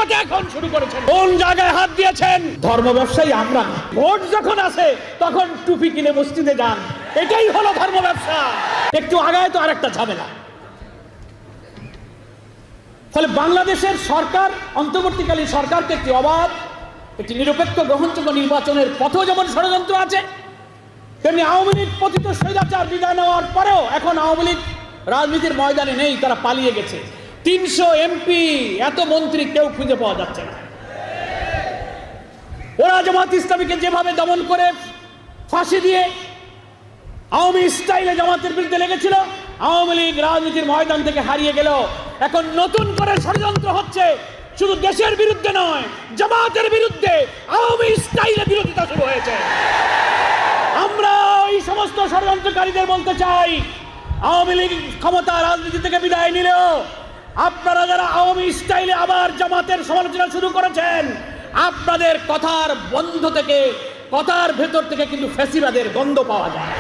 প্রেক্ষাপটে এখন শুরু করেছেন, কোন জায়গায় হাত দিয়েছেন? ধর্ম ব্যবসায়ী আমরা। ভোট যখন আসে তখন টুপি কিনে মসজিদে যান, এটাই হলো ধর্ম ব্যবসা। একটু আগায় তো আরেকটা ঝামেলা। ফলে বাংলাদেশের সরকার, অন্তর্বর্তীকালীন সরকারকে একটি অবাধ, একটি নিরপেক্ষ গ্রহণযোগ্য নির্বাচনের পথেও যেমন ষড়যন্ত্র আছে, তেমনি আওয়ামী লীগ পতিত স্বৈরাচার বিদায় নেওয়ার পরেও এখন আওয়ামী লীগ রাজনীতির ময়দানে নেই, তারা পালিয়ে গেছে। 300 এমপি, এত মন্ত্রী কেউ খুঁজে পাওয়া যাচ্ছে না। ওরা জামাত ইসলামীকে যেভাবে দমন করে ফাঁসি দিয়ে আওয়ামী স্টাইলে জামাতের বিরুদ্ধে লেগেছিল, আওয়ামী লীগ রাজনীতির ময়দান থেকে হারিয়ে গেল। এখন নতুন করে ষড়যন্ত্র হচ্ছে, শুধু দেশের বিরুদ্ধে নয়, জামাতের বিরুদ্ধে আওয়ামী স্টাইলে বিরোধিতা শুরু হয়েছে। আমরা এই সমস্ত ষড়যন্ত্রকারীদের বলতে চাই, আওয়ামী লীগ ক্ষমতা রাজনীতি থেকে বিদায় নিলেও আপনারা যারা আওয়ামী স্টাইলে আবার জামাতের সমালোচনা শুরু করেছেন, আপনাদের কথার বন্ধ থেকে, কথার ভেতর থেকে কিন্তু ফ্যাসিবাদের গন্ধ পাওয়া যায়।